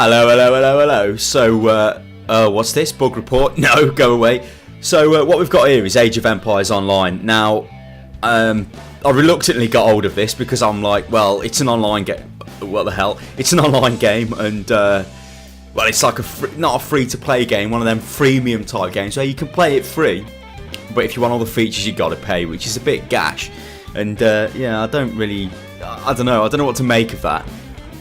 Hello, hello, hello, hello. So, what's this? Bug report? No, go away. So, what we've got here is Age of Empires Online. Now, I reluctantly got hold of this because I'm like, well, it's an online game. What the hell? It's an online game, and well, it's like not a free-to-play game, one of them freemium type games where you can play it free, but if you want all the features, you got to pay, which is a bit gash. And yeah, I don't know what to make of that.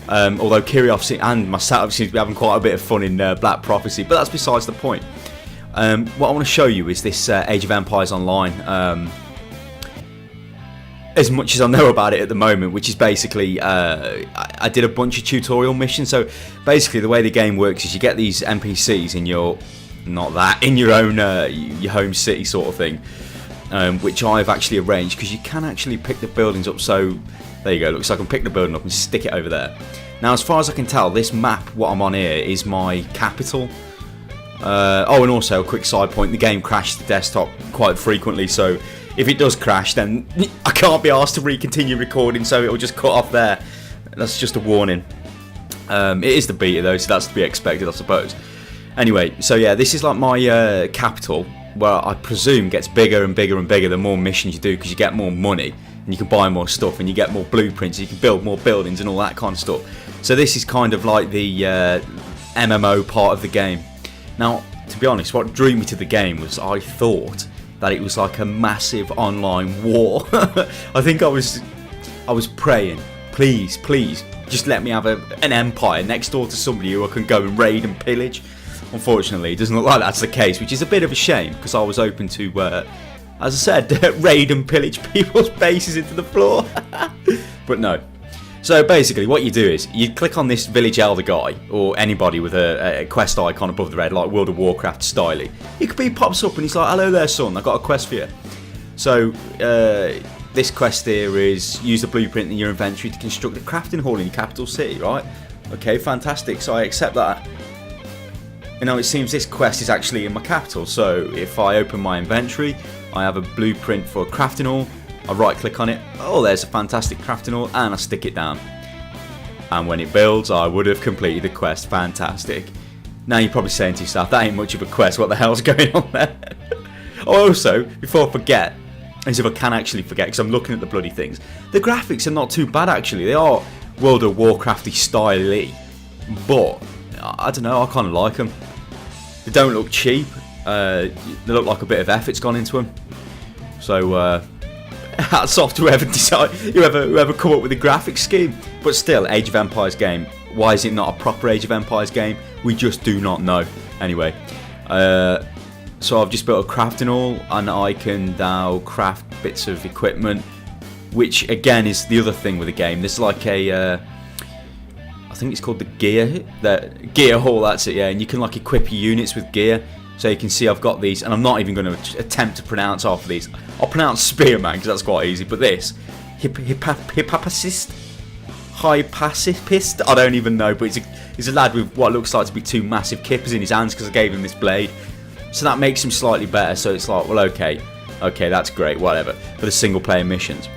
Although Curiosity and myself seem to be having quite a bit of fun in Black Prophecy, but that's besides the point. What I want to show you is this Age of Empires Online. As much as I know about it at the moment, which is basically, I did a bunch of tutorial missions. So basically, the way the game works is you get these NPCs in your, in your own your home city sort of thing, which I've actually arranged because you can actually pick the buildings up. So there you go. Looks like I can pick the building up and stick it over there. Now, as far as I can tell, this map, what I'm on here, is my capital. Oh, and also a quick side point: the game crashes the desktop quite frequently, so if it does crash, then I can't be asked to continue recording, so it'll just cut off there. That's just a warning. It is the beta though, so that's to be expected, I suppose. Anyway, so yeah, this is like my capital, where I presume gets bigger and bigger and bigger the more missions you do, because you get more money and you can buy more stuff and you get more blueprints, you can build more buildings and all that kind of stuff. So this is kind of like the MMO part of the game. Now, to be honest, what drew me to the game was I thought that it was like a massive online war. I think I was praying, please, just let me have an empire next door to somebody who I can go and raid and pillage. Unfortunately, it doesn't look like that's the case, which is a bit of a shame, because I was open to, as I said, raid and pillage people's bases into the floor. But no. So basically what you do is you click on this village elder guy, or anybody with a quest icon above the red, like World of Warcraft style. He pops up and he's like, hello there son, I've got a quest for you. So this quest here is use the blueprint in your inventory to construct a crafting hall in your capital city, right? Okay, fantastic, so I accept that. You know, it seems this quest is actually in my capital, so if I open my inventory, I have a blueprint for a crafting hall. I right click on it, oh there's a fantastic crafting hall, and I stick it down. And when it builds, I would have completed the quest. Fantastic. Now you're probably saying to yourself, that ain't much of a quest, what the hell's going on there? Also, before I forget, as if I can actually forget, because I'm looking at the bloody things, the graphics are not too bad actually. They are World of Warcrafty style-y, but I don't know, I kind of like them. They don't look cheap, they look like a bit of effort's gone into them. So hats off to whoever come up with the graphics scheme. But still, Age of Empires game. Why is it not a proper Age of Empires game? We just do not know. Anyway, so I've just built a crafting hall, and I can now craft bits of equipment, which again is the other thing with the game. There's like a I think it's called the gear hall, that's it, yeah, and you can like equip your units with gear. So you can see I've got these, and I'm not even going to attempt to pronounce half of these. I'll pronounce Spearman because that's quite easy, but this Hippapacist, I don't even know, but he's a lad with what looks like to be two massive kippers in his hands because I gave him this blade. So that makes him slightly better, so it's like, well, okay, that's great, whatever, for the single player missions.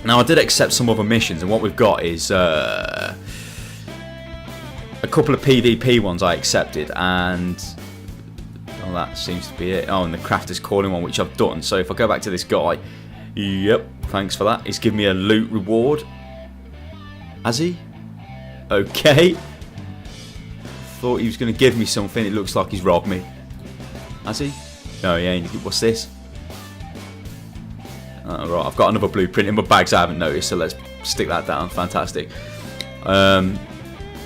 Now I did accept some other missions, and what we've got is a couple of PvP ones I accepted, and well, that seems to be it. Oh, and the Crafter's Calling one, which I've done. So if I go back to this guy, yep, thanks for that. He's given me a loot reward. Has he? Okay. Thought he was going to give me something. It looks like he's robbed me. Has he? Oh, yeah. What's this? Right, I've got another blueprint in my bags I haven't noticed, so let's stick that down. Fantastic.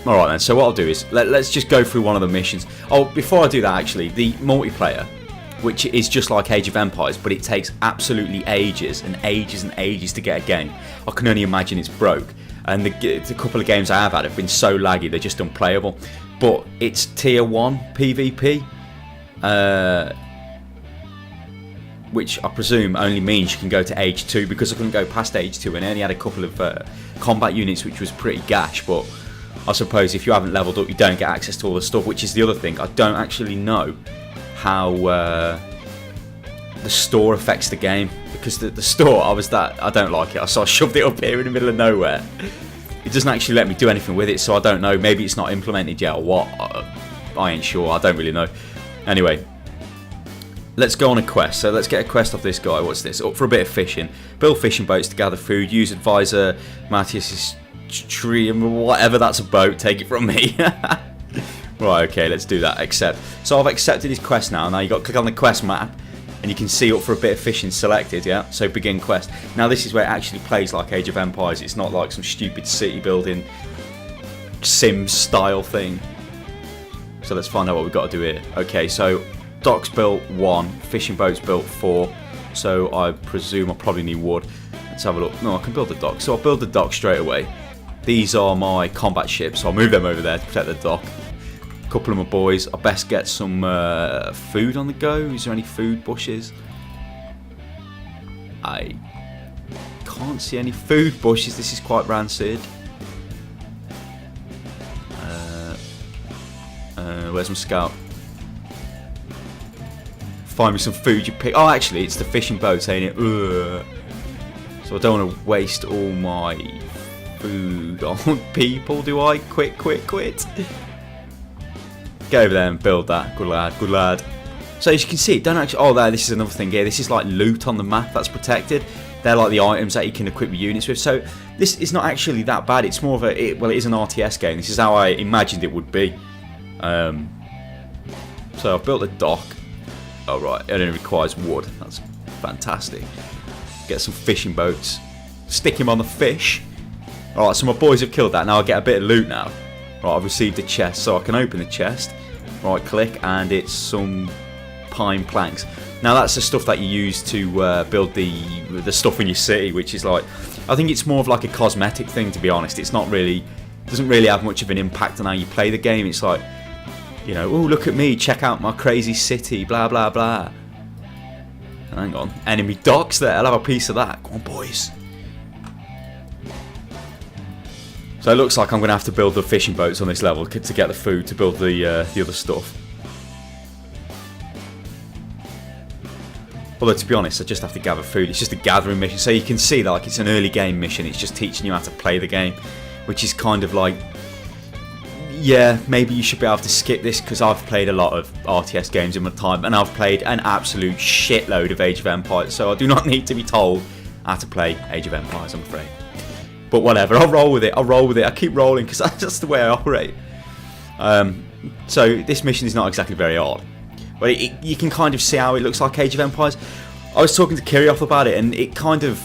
Alright then, so what I'll do is, let's just go through one of the missions. Oh, before I do that actually, the multiplayer, which is just like Age of Empires, but it takes absolutely ages and ages and ages to get a game. I can only imagine it's broke. And the couple of games I have had have been so laggy, they're just unplayable. But it's tier 1 PvP, which I presume only means you can go to age 2, because I couldn't go past age 2 and I only had a couple of combat units, which was pretty gash. But I suppose if you haven't leveled up, you don't get access to all the stuff, which is the other thing. I don't actually know how the store affects the game, because the store, I don't like it. So I shoved it up here in the middle of nowhere. It doesn't actually let me do anything with it, so I don't know. Maybe it's not implemented yet or what. I ain't sure. I don't really know. Anyway, let's go on a quest. So let's get a quest off this guy. What's this? Up for a bit of fishing. Build fishing boats to gather food. Use advisor Matthias's tree and whatever that's a boat. Take it from me. Right, okay, let's do that. Accept. So I've accepted his quest now. Now you got to click on the quest map, and you can see up for a bit of fishing selected. Yeah. So begin quest. Now this is where it actually plays like Age of Empires. It's not like some stupid city building Sims style thing. So let's find out what we've got to do here. Okay, so docks built 1, fishing boats built 4. So I presume I probably need wood. Let's have a look. No, I can build the dock. So I'll build the dock straight away. These are my combat ships, so I'll move them over there to protect the dock. A couple of my boys. I best get some food on the go. Is there any food bushes? I can't see any food bushes. This is quite rancid. Where's my scout? Find me some food you pick. Oh, actually, it's the fishing boat, ain't it? Ugh. So I don't want to waste all my food on people, do I? Quit. Get over there and build that. Good lad, good lad. So as you can see, don't actually... Oh, there, this is another thing here. This is like loot on the map that's protected. They're like the items that you can equip your units with. So this is not actually that bad. It's more of a... Well, it is an RTS game. This is how I imagined it would be. So I've built a dock. Oh right, it only requires wood. That's fantastic. Get some fishing boats. Stick him on the fish. Alright, so my boys have killed that. Now I get a bit of loot now. Right, I've received a chest, so I can open the chest. Right click, and it's some pine planks. Now that's the stuff that you use to build the stuff in your city, which is like... I think it's more of like a cosmetic thing, to be honest. It's not really... Doesn't really have much of an impact on how you play the game. It's like... You know, oh, look at me, check out my crazy city, blah, blah, blah. Hang on. Enemy docks there, I'll have a piece of that. Come on, boys. So it looks like I'm going to have to build the fishing boats on this level to get the food to build the other stuff. Although, to be honest, I just have to gather food. It's just a gathering mission. So you can see that like it's an early game mission. It's just teaching you how to play the game, which is kind of like... Yeah, maybe you should be able to skip this because I've played a lot of RTS games in my time and I've played an absolute shitload of Age of Empires, so I do not need to be told how to play Age of Empires, I'm afraid. But whatever, I'll roll with it, I keep rolling because that's just the way I operate. So this mission is not exactly very hard, but you can kind of see how it looks like Age of Empires. I was talking to Kirioth about it and it kind of...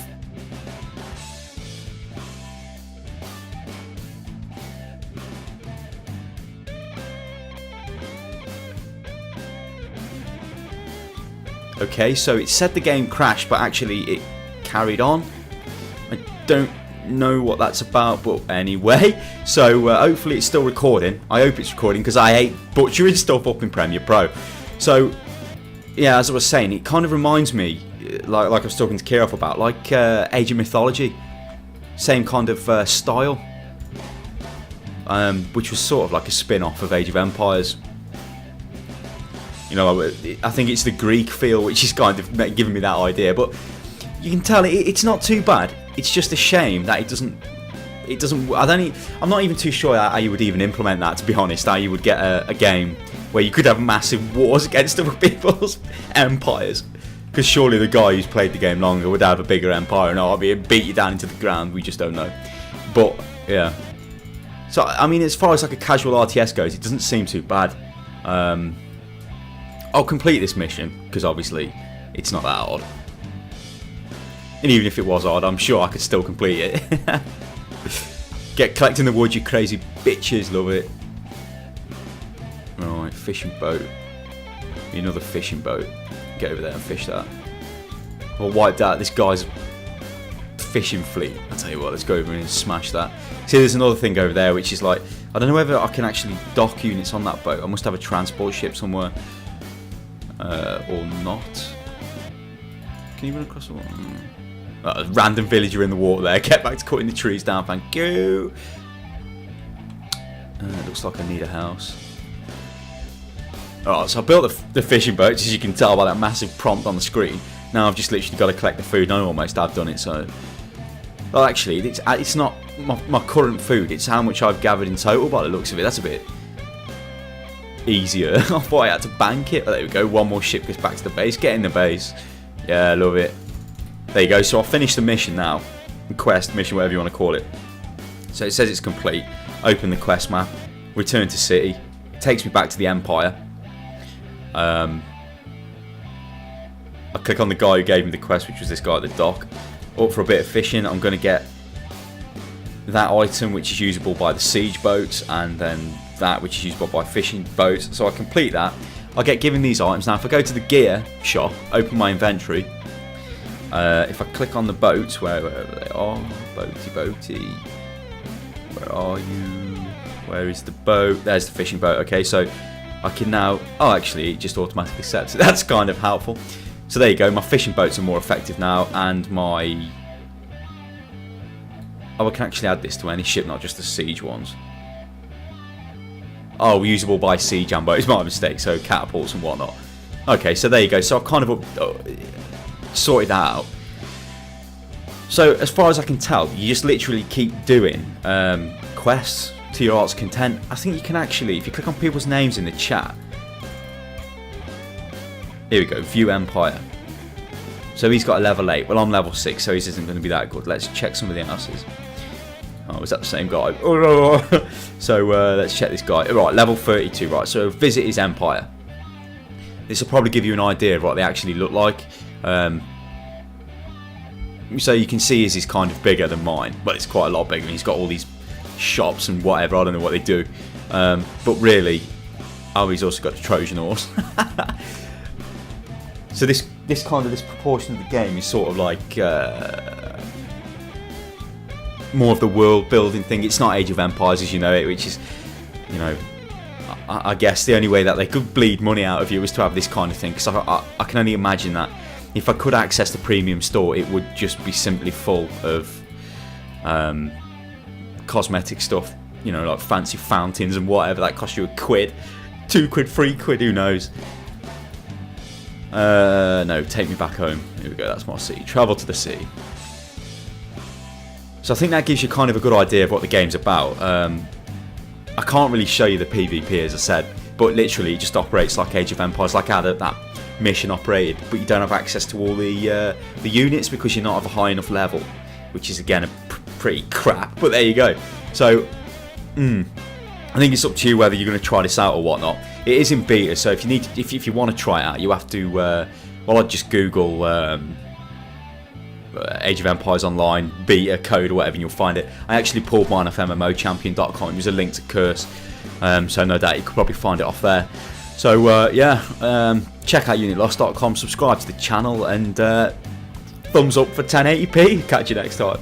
Okay, so it said the game crashed, but actually it carried on. I don't know what that's about, but anyway. So hopefully it's still recording. I hope it's recording because I hate butchering stuff up in Premiere Pro. So, yeah, as I was saying, it kind of reminds me, like I was talking to Kirioth about, like Age of Mythology. Same kind of style. Which was sort of like a spin-off of Age of Empires. You know, I think it's the Greek feel which is kind of giving me that idea, but you can tell it's not too bad. It's just a shame that it doesn't. I'm not even too sure how you would even implement that, to be honest. How you would get a game where you could have massive wars against other people's empires, because surely the guy who's played the game longer would have a bigger empire and I'll beat you down into the ground. We just don't know. But yeah. So I mean, as far as like a casual RTS goes, it doesn't seem too bad. I'll complete this mission, because obviously it's not that hard. And even if it was hard, I'm sure I could still complete it. Get collecting the wood, you crazy bitches, love it. Right, fishing boat. Another fishing boat. Get over there and fish that. We'll wipe out this guy's fishing fleet. I'll tell you what, let's go over and smash that. See, there's another thing over there, which is like, I don't know whether I can actually dock units on that boat. I must have a transport ship somewhere. Or not. Can you run across the water? A random villager in the water there. Get back to cutting the trees down, thank you. It looks like I need a house. Alright, so I built the fishing boats, as you can tell by that massive prompt on the screen. Now I've just literally got to collect the food, and I almost have done it, so... Well, actually, it's not my current food. It's how much I've gathered in total by the looks of it. That's a bit easier. I thought I had to bank it. But there we go. One more ship goes back to the base. Get in the base. Yeah, I love it. There you go. So I'll finish the mission now. Quest, mission, whatever you want to call it. So it says it's complete. Open the quest map. Return to city. It takes me back to the Empire. I click on the guy who gave me the quest, which was this guy at the dock. Up for a bit of fishing. I'm going to get that item, which is usable by the siege boats, and then that, which is usable by fishing boats. So I complete that. I get given these items. Now, if I go to the gear shop, open my inventory. If I click on the boats, wherever they are, boaty, where are you? Where is the boat? There's the fishing boat. Okay, so I can now. Oh, actually, it just automatically sets it. That's kind of helpful. So there you go. My fishing boats are more effective now, and my. Oh, I can actually add this to any ship, not just the siege ones. Oh, usable by siege and boat. It's my mistake. So catapults and whatnot. Okay, so there you go. So I've kind of sorted that out. So as far as I can tell, you just literally keep doing quests to your heart's content. I think you can actually, if you click on people's names in the chat. Here we go, view Empire. So he's got a level 8. Well, I'm level 6, so his isn't going to be that good. Let's check some of the else's. Oh, is that the same guy? Oh, no. So let's check this guy. Right, level 32. Right, so visit his Empire. This will probably give you an idea of what they actually look like. So you can see his is kind of bigger than mine, but it's quite a lot bigger. He's got all these shops and whatever. I don't know what they do, but really, oh, he's also got the Trojan horse. So this proportion of the game is sort of like more of the world building thing. It's not Age of Empires as you know it, which is, you know, I guess the only way that they could bleed money out of you is to have this kind of thing. Because I can only imagine that if I could access the premium store, it would just be simply full of cosmetic stuff, you know, like fancy fountains and whatever that cost you £1, £2, £3, who knows. No, take me back home. Here we go, that's my sea. Travel to the sea. So I think that gives you kind of a good idea of what the game's about. I can't really show you the PvP as I said, but literally it just operates like Age of Empires, like how that mission operated, but you don't have access to all the units because you're not of a high enough level, which is again pretty crap, but there you go. So I think it's up to you whether you're going to try this out or whatnot. It is in beta, so if you want to try it out, you have to well, I'd just Google Age of Empires Online beta code or whatever and you'll find it. I actually pulled mine off mmochampion.com. There's a link to Curse, so no doubt you could probably find it off there. So yeah, check out unitlost.com, subscribe to the channel, and thumbs up for 1080p. Catch you next time.